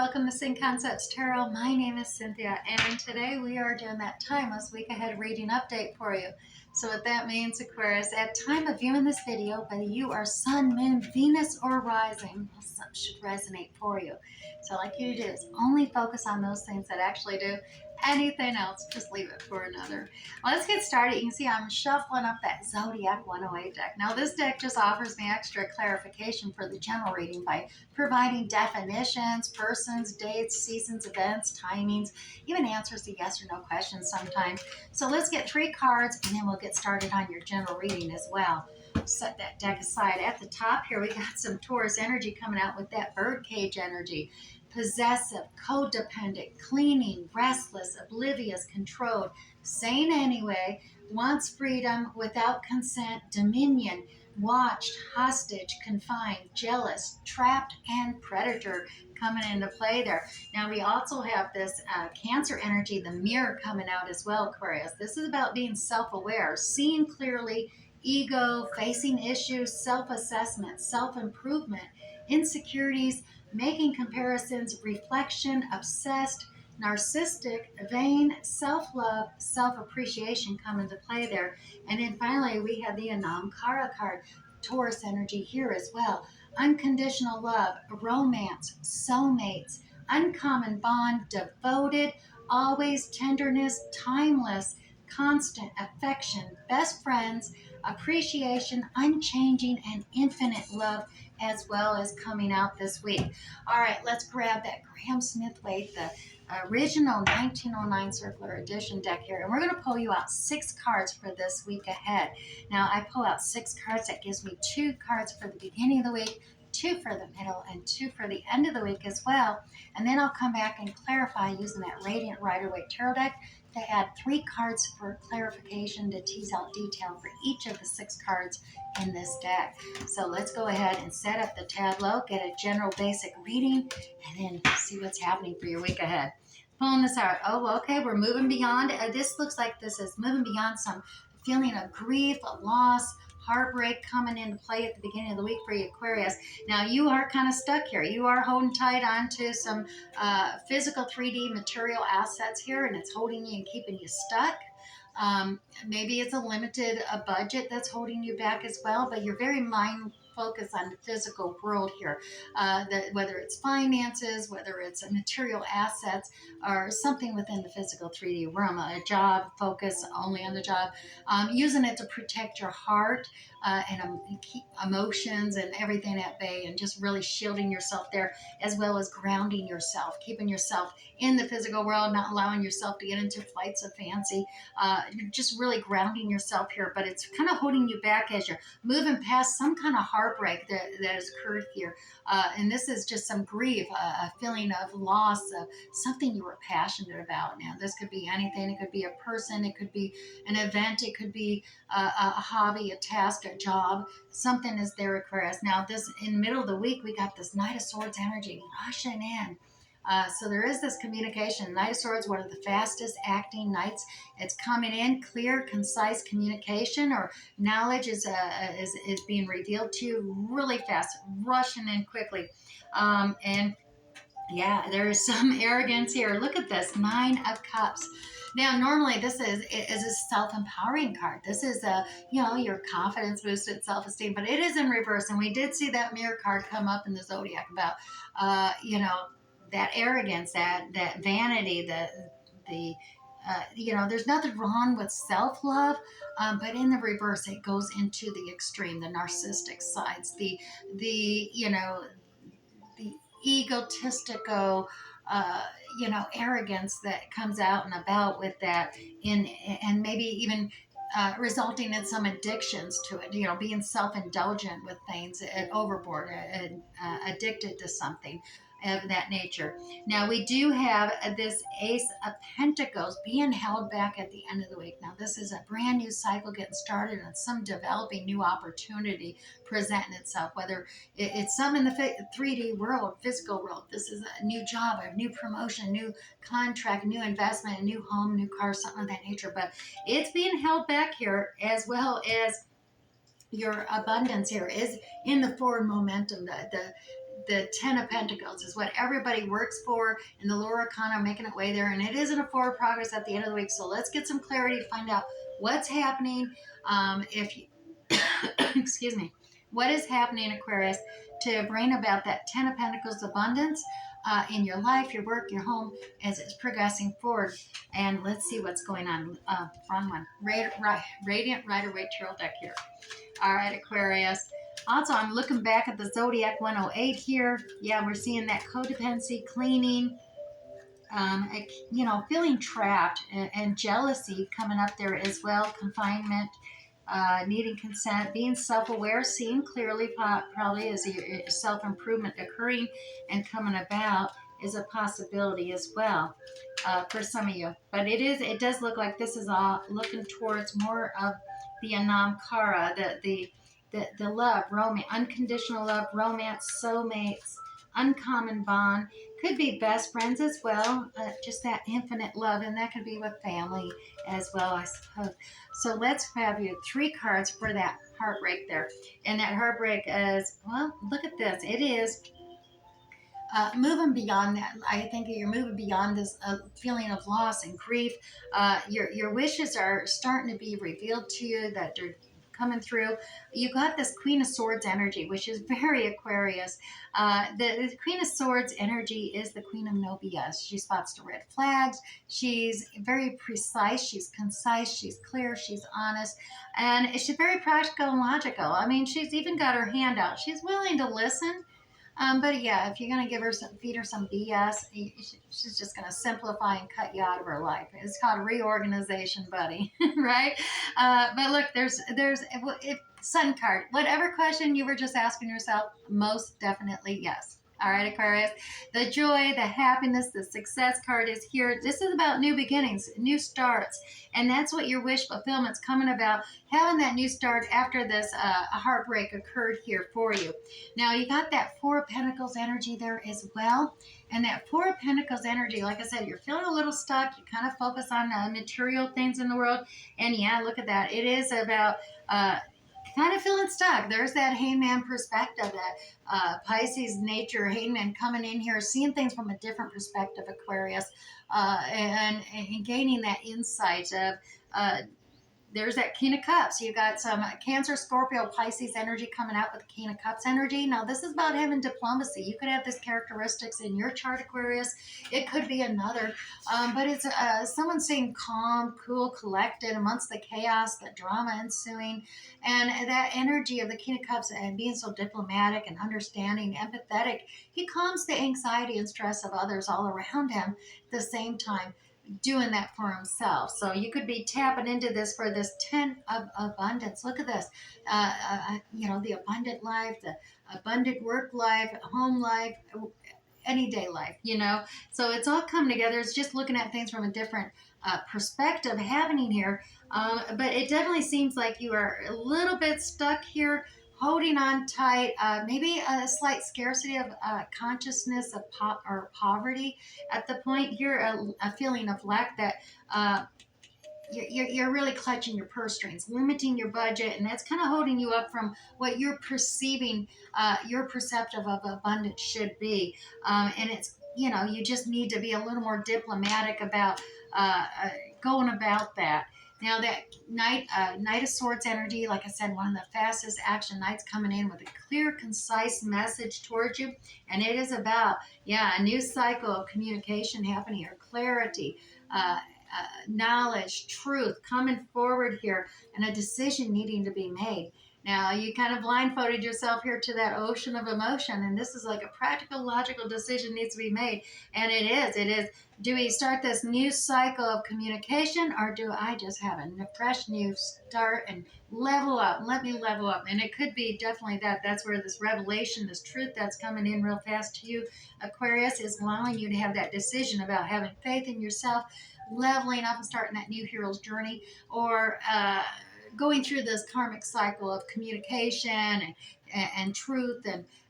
welcome to Sync Concepts Tarot. My name is Cynthia, and today we are doing that timeless week ahead reading update for you. So what that means, Aquarius, at time of viewing this video, whether you are Sun, Moon, Venus, or Rising, something should resonate for you. So all like you to do is only focus on those things that actually do. Anything else, just leave it for another. Well, let's get started. You can see I'm shuffling up that Zodiac 108 deck. Now, this deck just offers me extra clarification for the general reading by providing definitions, persons, dates, seasons, events, timings, even answers to yes or no questions sometimes. So let's get 3 cards, and then we'll get started on your general reading as well. Set that deck aside. At the top here, we got some Taurus energy coming out with that birdcage energy. Possessive, codependent, cleaning, restless, oblivious, controlled, sane anyway, wants freedom without consent, dominion, watched, hostage, confined, jealous, trapped, and predator coming into play there. Now we also have this Cancer energy, the mirror coming out as well, Aquarius. This is about being self-aware, seeing clearly, ego, facing issues, self-assessment, self-improvement, insecurities, making comparisons, reflection, obsessed, narcissistic, vain, self-love, self-appreciation come into play there. And then finally, we have the Anam-Cara card, Taurus energy here as well. Unconditional love, romance, soulmates, uncommon bond, devoted, always tenderness, timeless, constant affection, best friends, appreciation, unchanging, and infinite love, as well as coming out this week. All right, let's grab that Graham Smith-Waite, the original 1909 Circular Edition deck here, and we're going to pull you out 6 cards for this week ahead. Now, I pull out 6 cards. That gives me 2 cards for the beginning of the week, 2 for the middle, and 2 for the end of the week as well. And then I'll come back and clarify using that Radiant Rider-Waite Tarot deck to add 3 cards for clarification to tease out detail for each of the 6 cards in this deck. So let's go ahead and set up the tableau, get a general basic reading, and then see what's happening for your week ahead. Pulling this out. Oh, okay, we're moving beyond. This looks like this is moving beyond some feeling of grief, a loss, heartbreak coming into play at the beginning of the week for you, Aquarius. Now, you are kind of stuck here. You are holding tight onto some physical 3D material assets here, and it's holding you and keeping you stuck. Maybe it's a limited budget that's holding you back as well, but you're very mind focused on the physical world here, whether it's finances, whether it's material assets, or something within the physical 3D realm, a job, focus only on the job, using it to protect your heart and keep emotions and everything at bay, and just really shielding yourself there, as well as grounding yourself, keeping yourself in the physical world, not allowing yourself to get into flights of fancy, just really grounding yourself here. But it's kind of holding you back as you're moving past some kind of heartbreak that has occurred here. And this is just some grief, a feeling of loss of something you were passionate about. Now, this could be anything. It could be a person. It could be an event. It could be a hobby, a task, a job. Something is there, Aquarius. Now, this in the middle of the week, we got this Knight of Swords energy rushing in. So there is this communication. Knight of Swords, one of the fastest acting knights. It's coming in, clear, concise communication or knowledge is being revealed to you really fast, rushing in quickly. And yeah, there is some arrogance here. Look at this, 9 of Cups. Now, normally this is a self-empowering card. This is your confidence boosted, self-esteem, but it is in reverse. And we did see that mirror card come up in the Zodiac about, that arrogance, that vanity, there's nothing wrong with self-love, but in the reverse, it goes into the extreme, the narcissistic sides, the egotistical, arrogance that comes out and about with that, and maybe even resulting in some addictions to it. Being self-indulgent with things, overboard, addicted to something of that nature. Now, we do have this Ace of Pentacles being held back at the end of the week. Now, this is a brand new cycle getting started and some developing new opportunity presenting itself, whether it's some in the 3D world, physical world. This is a new job, a new promotion, a new contract, new investment, a new home, new car, something of that nature. But it's being held back here, as well as your abundance here is in the forward momentum, the Ten of Pentacles is what everybody works for in the lower arcana, making it way there. And it isn't a forward progress at the end of the week. So let's get some clarity to find out what's happening. If you, excuse me, what is happening, Aquarius, to bring about that Ten of Pentacles abundance in your life, your work, your home, as it's progressing forward. And let's see what's going on. Wrong one. Radiant Rider-Waite Tarot deck here. All right, Aquarius. Also, I'm looking back at the Zodiac 108 here. Yeah, we're seeing that codependency, cleaning, feeling trapped and jealousy coming up there as well, confinement, needing consent, being self-aware, seeing clearly probably as self-improvement occurring and coming about is a possibility as well for some of you. But it does look like this is all looking towards more of the Anam Kara, the love, romance, unconditional love, romance, soulmates, uncommon bond. Could be best friends as well, just that infinite love, and that could be with family as well, I suppose. So let's have you 3 cards for that heartbreak there. And that heartbreak is, well, look at this. It is moving beyond that. I think you're moving beyond this feeling of loss and grief. Your wishes are starting to be revealed to you, that they're coming through. You got this Queen of Swords energy, which is very Aquarius. The Queen of Swords energy is the Queen of no BS. She spots the red flags. She's very precise. She's concise. She's clear. She's honest. And she's very practical and logical. I mean, she's even got her hand out. She's willing to listen. But yeah, if you're gonna feed her some BS, she's just gonna simplify and cut you out of her life. It's called reorganization, buddy, right? But look, there's if Sun card, whatever question you were just asking yourself, most definitely yes. All right, Aquarius. The joy, the happiness, the success card is here. This is about new beginnings, new starts. And that's what your wish fulfillment's coming about, having that new start after this heartbreak occurred here for you. Now, you got that Four of Pentacles energy there as well. And that Four of Pentacles energy, like I said, you're feeling a little stuck. You kind of focus on material things in the world. And yeah, look at that. It is about kind of feeling stuck. There's that hangman perspective, that Pisces nature, hangman coming in here, seeing things from a different perspective, Aquarius, and gaining that insight of there's that King of Cups. You got some Cancer, Scorpio, Pisces energy coming out with the King of Cups energy. Now, this is about having diplomacy. You could have this characteristics in your chart, Aquarius. It could be another. But it's someone staying calm, cool, collected amongst the chaos, the drama ensuing. And that energy of the King of Cups and being so diplomatic and understanding, empathetic, he calms the anxiety and stress of others all around him at the same time, doing that for himself. So you could be tapping into this for this 10 of abundance. Look at this. The abundant life, the abundant work life, home life, any day life. So it's all coming together. It's just looking at things from a different perspective happening here. But it definitely seems like you are a little bit stuck here, holding on tight, maybe a slight scarcity of consciousness of poverty at the point here, a feeling of lack that you're really clutching your purse strings, limiting your budget, and that's kind of holding you up from what you're perceiving, your perceptive of abundance should be. And it's, you just need to be a little more diplomatic about going about that. Now that Knight of Swords energy, like I said, one of the fastest action knights coming in with a clear, concise message towards you. And it is about, a new cycle of communication happening, or clarity, knowledge, truth coming forward here, and a decision needing to be made. Now, you kind of blindfolded yourself here to that ocean of emotion, and this is like a practical, logical decision needs to be made. And it is. Do we start this new cycle of communication, or do I just have a fresh new start and level up? Let me level up. And it could be definitely that. That's where this revelation, this truth that's coming in real fast to you, Aquarius, is allowing you to have that decision about having faith in yourself, leveling up and starting that new hero's journey, or going through this karmic cycle of communication and truth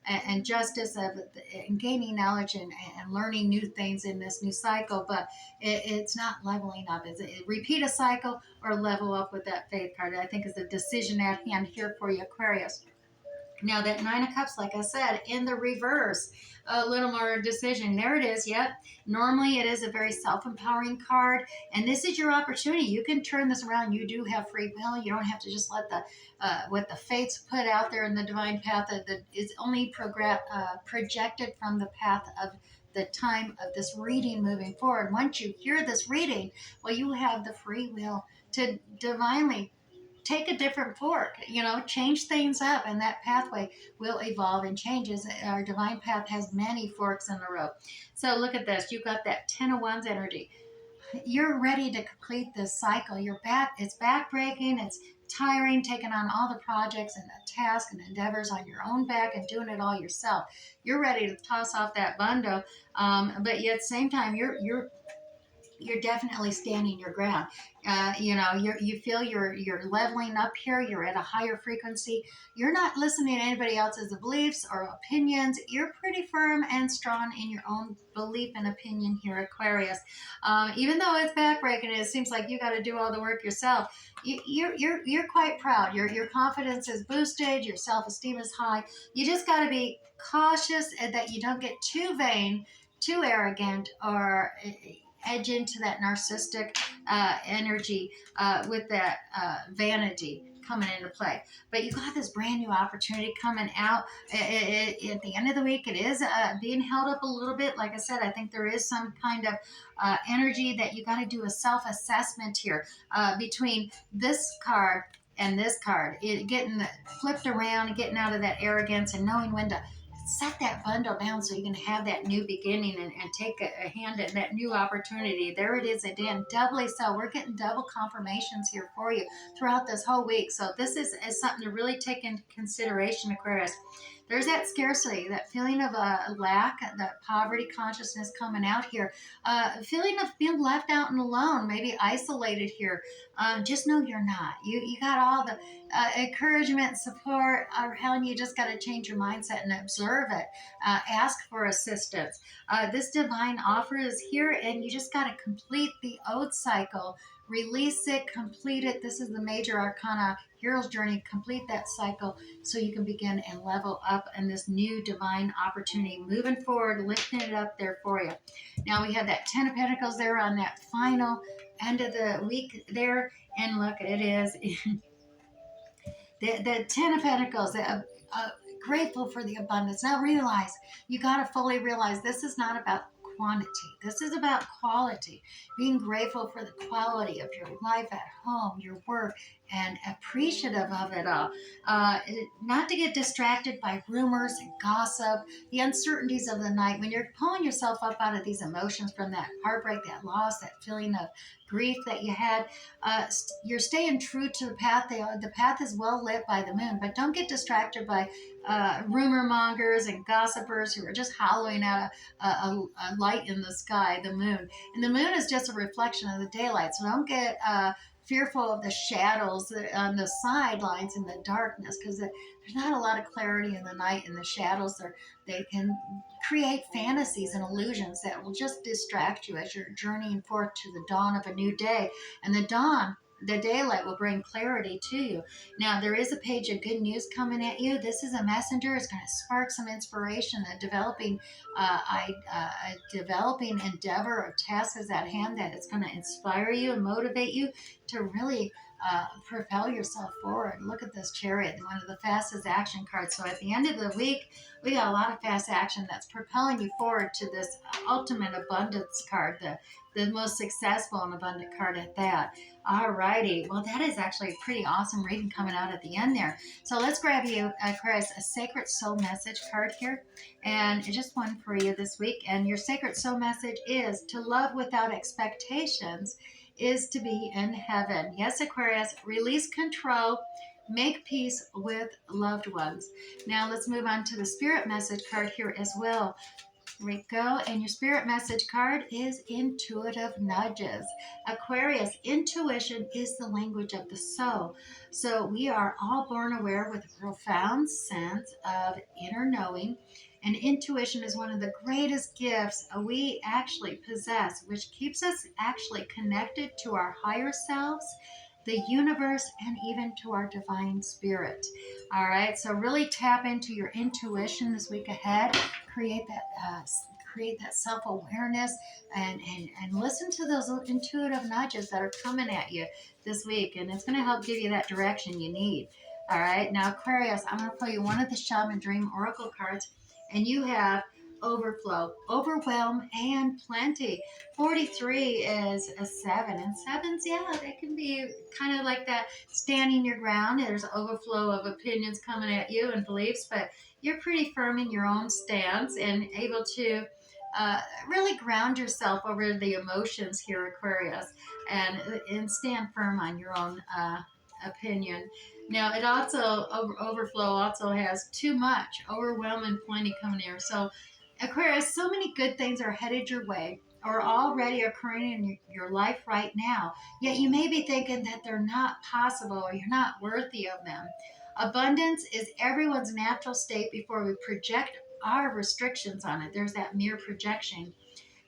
and justice and gaining knowledge and learning new things in this new cycle. But it's not leveling up. Is it repeat a cycle or level up with that faith card? I think is the decision at hand here for you, Aquarius. Now that Nine of Cups, like I said, in the reverse, a little more decision. There it is. Yep. Normally it is a very self-empowering card, and this is your opportunity. You can turn this around. You do have free will. You don't have to just let the what the fates put out there in the divine path that is only projected from the path of the time of this reading moving forward. Once you hear this reading, well, you have the free will to divinely take a different fork, change things up, and that pathway will evolve and change as our divine path has many forks in the road. So look at this. You've got that 10 of Wands energy. You're ready to complete this cycle. It's backbreaking, it's tiring, taking on all the projects and the tasks and endeavors on your own back and doing it all yourself. You're ready to toss off that bundle, but yet at the same time, you're definitely standing your ground. You feel you're leveling up here. You're at a higher frequency. You're not listening to anybody else's beliefs or opinions. You're pretty firm and strong in your own belief and opinion here, Aquarius. Even though it's backbreaking, it seems like you got to do all the work yourself. You're quite proud. Your confidence is boosted. Your self-esteem is high. You just got to be cautious that you don't get too vain, too arrogant, or edge into that narcissistic energy with that vanity coming into play. But you got this brand new opportunity coming out. At the end of the week, it is being held up a little bit. Like I said, I think there is some kind of energy that you got to do a self-assessment here between this card and this card. Getting flipped around and getting out of that arrogance and knowing when to set that bundle down so you can have that new beginning and take a hand at that new opportunity. There it is again, doubly so. We're getting double confirmations here for you throughout this whole week. So this is something to really take into consideration, Aquarius. There's that scarcity, that feeling of lack, that poverty consciousness coming out here, feeling of being left out and alone, maybe isolated here. Just know you're not. You got all the encouragement, support around you. Just got to change your mindset and observe it. Ask for assistance. This divine offer is here, and you just got to complete the oath cycle. Release it, complete it. This is the major arcana hero's journey. Complete that cycle so you can begin and level up in this new divine opportunity. Moving forward, lifting it up there for you. Now we have that 10 of Pentacles there on that final end of the week there. And look, it is the 10 of Pentacles. Grateful for the abundance. Now realize, you got to fully realize this is not about quantity. This is about quality. Being grateful for the quality of your life at home, your work, and appreciative of it all. Not to get distracted by rumors and gossip, the uncertainties of the night. When you're pulling yourself up out of these emotions from that heartbreak, that loss, that feeling of grief that you had, you're staying true to the path. The path is well lit by the moon, but don't get distracted by rumor mongers and gossipers who are just hollowing out a light in the sky, the moon. And the moon is just a reflection of the daylight. So don't get fearful of the shadows on the sidelines in the darkness, because there's not a lot of clarity in the night, and the shadows they can create fantasies and illusions that will just distract you as you're journeying forth to the dawn of a new day. And the daylight will bring clarity to you. Now, there is a page of good news coming at you. This is a messenger. It's going to spark some inspiration. A developing endeavor or task is at hand that it's going to inspire you and motivate you to really propel yourself forward. Look at this Chariot, one of the fastest action cards. So at the end of the week, we got a lot of fast action that's propelling you forward to this ultimate abundance card, the most successful and abundant card at that. All righty. Well, that is actually a pretty awesome reading coming out at the end there. So let's grab you, Aquarius, a Sacred Soul Message card here. And just one for you this week. And your Sacred Soul Message is: to love without expectations is to be in heaven. Yes, Aquarius, release control, make peace with loved ones. Now let's move on to the Spirit Message card here as well. Here we go. And your Spirit Message card is Intuitive Nudges. Aquarius, intuition is the language of the soul. So we are all born aware with a profound sense of inner knowing. And intuition is one of the greatest gifts we actually possess, which keeps us actually connected to our higher selves the universe, and even to our divine spirit. All right, so really tap into your intuition this week ahead. Create that. Create that self-awareness and listen to those intuitive nudges that are coming at you this week, and it's going to help give you that direction you need. All right, now Aquarius, I'm going to pull you one of the Shaman Dream Oracle cards, and you have overflow, overwhelm, and plenty. 43 is a 7, and 7s, yeah, they can be kind of like that standing your ground. There's overflow of opinions coming at you and beliefs, but you're pretty firm in your own stance and able to really ground yourself over the emotions here, Aquarius, and stand firm on your own opinion. Now, it also overflow also has too much, overwhelm and plenty coming here. So, Aquarius, so many good things are headed your way or already occurring in your life right now. Yet you may be thinking that they're not possible or you're not worthy of them. Abundance is everyone's natural state before we project our restrictions on it. There's that mere projection,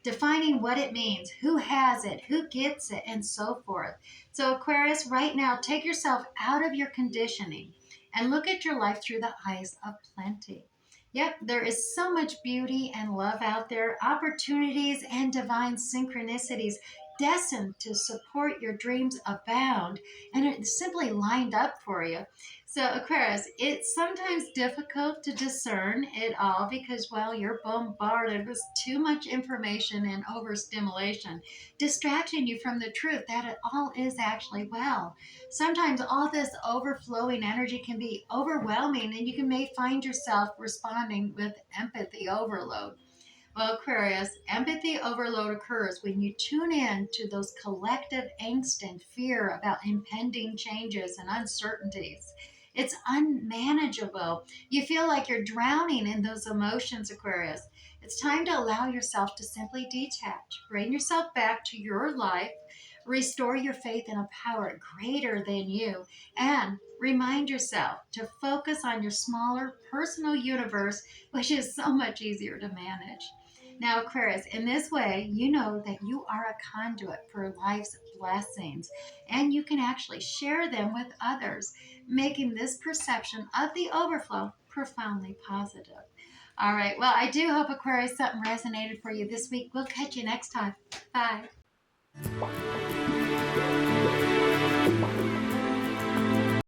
defining what it means, who has it, who gets it, and so forth. So, Aquarius, right now, take yourself out of your conditioning and look at your life through the eyes of plenty. Yep, there is so much beauty and love out there, opportunities and divine synchronicities destined to support your dreams abound, and it's simply lined up for you. So, Aquarius, it's sometimes difficult to discern it all because, well, you're bombarded with too much information and overstimulation, distracting you from the truth that it all is actually well. Sometimes all this overflowing energy can be overwhelming, and you may find yourself responding with empathy overload. Well, Aquarius, empathy overload occurs when you tune in to those collective angst and fear about impending changes and uncertainties. It's unmanageable. You feel like you're drowning in those emotions, Aquarius. It's time to allow yourself to simply detach, bring yourself back to your life, restore your faith in a power greater than you, and remind yourself to focus on your smaller personal universe, which is so much easier to manage. Now, Aquarius, in this way, you know that you are a conduit for life's blessings, and you can actually share them with others, making this perception of the overflow profoundly positive. All right, well, I do hope, Aquarius, something resonated for you this week. We'll catch you next time. Bye.